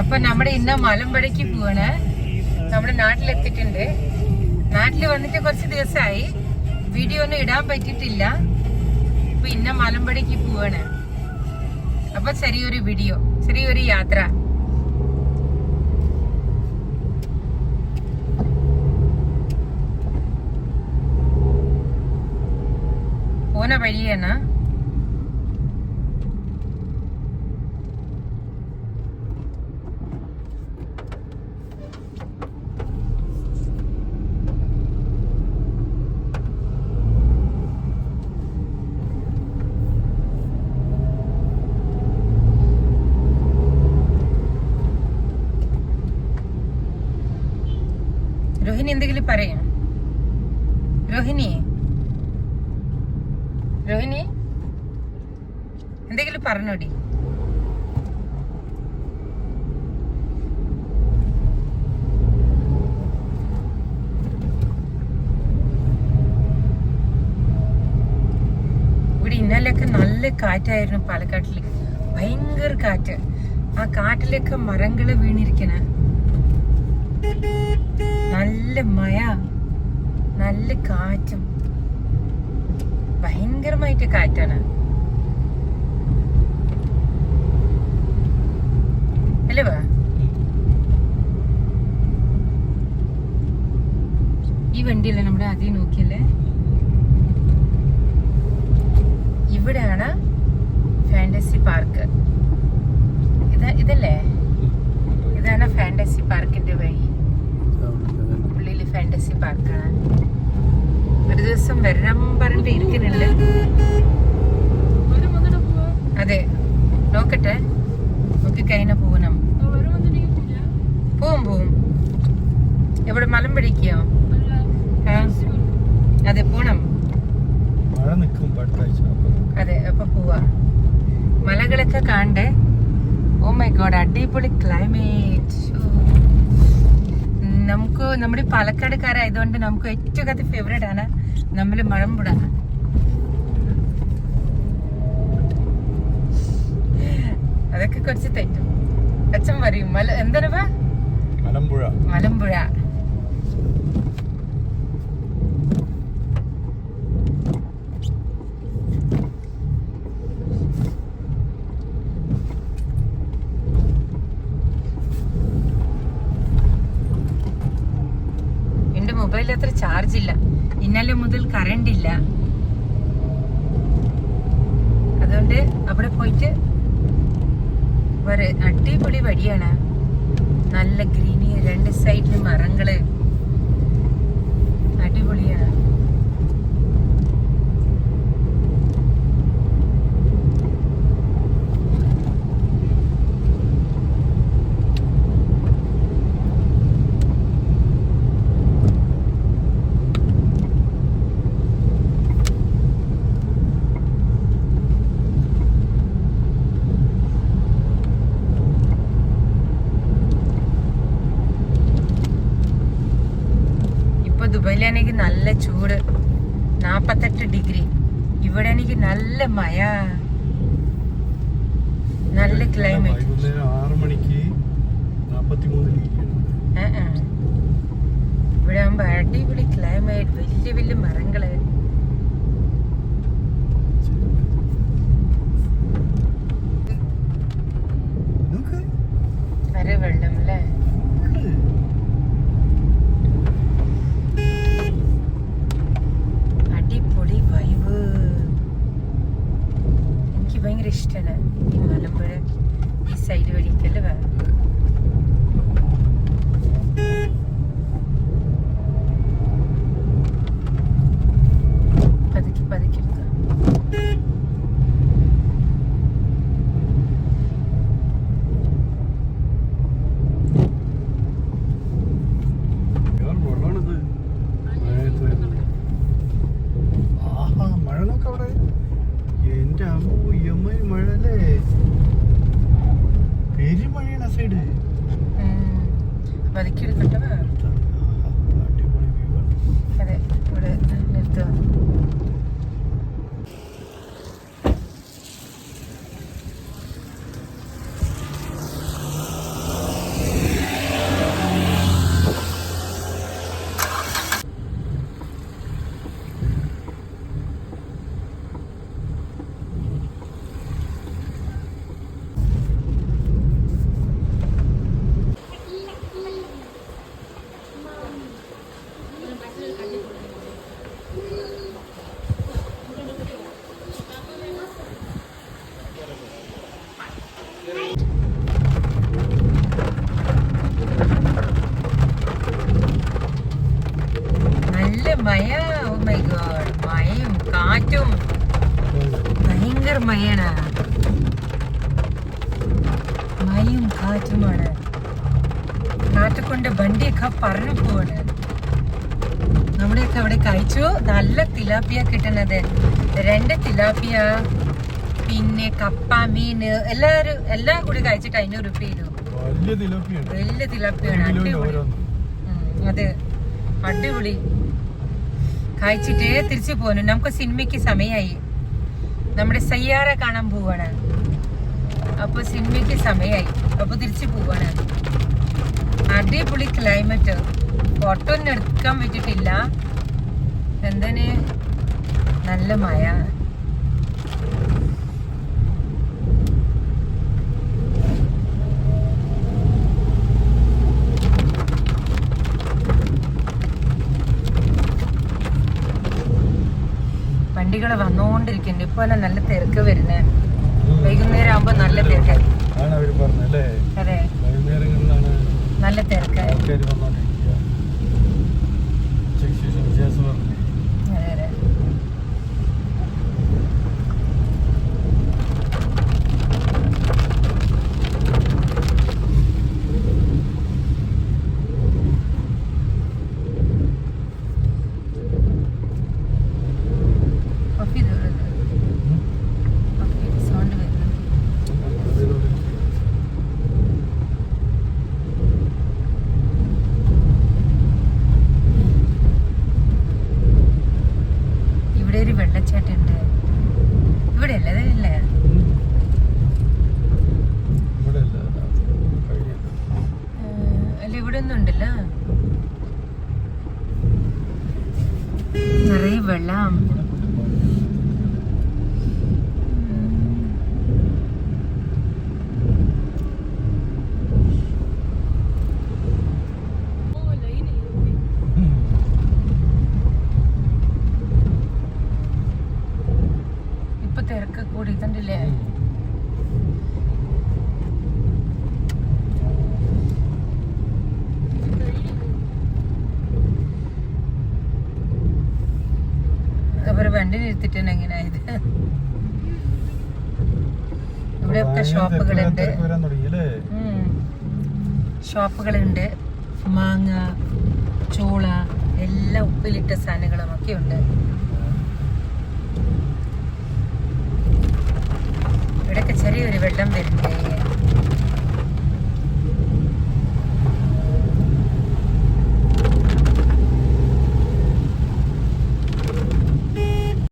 അപ്പൊ നമ്മുടെ ഇന്ന മലമ്പുഴയ്ക്ക് പോവാണ്. നമ്മുടെ നാട്ടിലെത്തിയിട്ടുണ്ട്. നാട്ടിൽ വന്നിട്ട് കുറച്ച് ദിവസമായി, വീഡിയോ ഒന്നും ഇടാൻ പറ്റിയിട്ടില്ല. അപ്പൊ ഇന്ന മലമ്പുഴയ്ക്ക് പോവാണ്. അപ്പൊ ചെറിയൊരു വീഡിയോ, ചെറിയൊരു യാത്ര. പോന വഴിയാണ്. രോഹിണി എന്തെങ്കിലും പറയാം? രോഹിണി എന്തെങ്കിലും പറഞ്ഞോടി. ഇവിടെ ഇന്നലെയൊക്കെ നല്ല കാറ്റായിരുന്നു പാലക്കാട്ടില്, ഭയങ്കര കാറ്റ്. ആ കാറ്റിലൊക്കെ മരങ്ങള് വീണിരിക്കണ, നല്ല മഴ, നല്ല കാറ്റും, ഭയങ്കരമായിട്ട് കാറ്റാണ് അല്ലേ? ഈ വണ്ടിയല്ലേ നമ്മുടെ ആദ്യം നോക്കിയല്ലേ? ഇവിടെയാണ് ഫാന്റസി പാർക്ക്. ഇതല്ലേ? ഇതാണ് ഫാന്റസി പാർക്കിന്റെ വഴി. ഉള്ളില് ഫാന്റസി പാർക്കാണ്. ഒരു ദിവസം വരണം പറഞ്ഞിട്ട് ഇരിക്കുന്നുണ്ട്. അതെ, നോക്കട്ടെ, നോക്കി കഴിഞ്ഞ പോകണം. പോവും. എവിടെ? മലമ്പുഴയ്ക്കോ? അതെ, പോണം. അതെ, അപ്പൊ പോവാ. മലകളൊക്കെ കാണണ്ടേ? ഓ മൈ ഗോഡ്, അടിപൊളി ക്ലൈമറ്റ്. നമുക്ക് നമ്മുടെ പാലക്കാടുകാരായതുകൊണ്ട് നമുക്ക് ഏറ്റവും കൂടുതൽ ഫേവറേറ്റ് ആണ് നമ്മള് മലമ്പുഴ. അതൊക്കെ കുറച്ച് തെറ്റും. അച്ഛൻ പറയും എന്താണ് മലമ്പുഴ. മൊബൈലിൽ അത്ര ചാർജ് ഇല്ല. ഇന്നലെ മുതൽ കറണ്ട് ഇല്ല. അതുകൊണ്ട് അവിടെ പോയിട്ട് അടിപൊളി വഴിയാണ്. നല്ല ഗ്രീനി, രണ്ട് സൈഡില് മരങ്ങള്, അടിപൊളിയാണ്. ദുബൈയിലാണെങ്കിൽ നല്ല ചൂട്, 48 ഡിഗ്രി. ഇവിടെ എനിക്ക് നല്ല മഴ, നല്ല ക്ലൈമറ്റ്. ഇവിടെ ആകുമ്പോ അടിപൊളി ക്ലൈമറ്റ്, വലിയ വലിയ മരങ്ങള്. വരെ വെള്ളം അല്ലേ? ഭയങ്കര ഇഷ്ടമാണ് ഈ മലമ്പുഴ, ഈ സൈഡ് വഴിക്കല്ലേ. പതുക്കെ മഴ നോക്കവിടെ. എന്റെ മഴല്ലേ, പെരുമഴയാണ് സൈഡ്. പതുക്കെ എടുക്കട്ടെ. അതെ, ഇവിടെ നിർത്തുക. മഴയും കാറ്റുമാണ്. കാറ്റ് കൊണ്ട് വണ്ടിയൊക്കെ പറന്നു പോവാണ്. നമ്മുടെയൊക്കെ അവിടെ കഴിച്ചു. നല്ല തിലാപ്പിയ കിട്ടുന്നത്. 2 തിലാപ്പിയ, പിന്നെ കപ്പ, മീന് എല്ലാം കൂടി കഴിച്ചിട്ട് 500 രൂപ ചെയ്തു. വലിയ തിലാപ്പിയാണ്. അടിപൊളി. അതെ, അടിപൊളി. കഴിച്ചിട്ട് തിരിച്ചു പോന്നു. നമുക്ക് സിനിമയ്ക്ക് സമയമായി. നമ്മുടെ സയ്യാറ കാണാൻ പോവാണ്. അപ്പൊ സിനിമയ്ക്ക് സമയമായി. അപ്പൊ തിരിച്ചു പോവാണ്. അടിപൊളി ക്ലൈമറ്റ്. ഫോട്ടോ ഒന്നും എടുക്കാൻ പറ്റിട്ടില്ല. എന്തിന് നല്ല മഴ. വണ്ടികൾ വന്നുകൊണ്ടിരിക്കുന്നുണ്ട്. ഇപ്പൊ നല്ല തിരക്ക് വരുന്നേ. വൈകുന്നേരം ആകുമ്പോ നല്ല തിരക്ക്. അതെ, നല്ല തിരക്ക്. അതെ അതെ. സൗണ്ട് വരുന്നു. ഇവിടെ ഒരു വെള്ളച്ചാട്ടുണ്ട്. ഇവിടെ അല്ലേ? അല്ല, ഇവിടെ ഒന്നും ഉണ്ടല്ലോ. നിറയെ വെള്ളം. ഇപ്പൊ തിരക്ക് കൂടിയിട്ടുണ്ടല്ലേ? അവര് വണ്ടി നിർത്തിട്ടുണ്ട്. എങ്ങനെയായത്? ഇവിടെയൊക്കെ ഷോപ്പുകളുണ്ട്. മാങ്ങ, ചോള, എല്ലാ ഉപ്പിലിട്ട സാധനങ്ങളും ഒക്കെ ഉണ്ട്. ഇവിടെയൊക്കെ ചെറിയൊരു വെള്ളം വരുന്നുണ്ട്.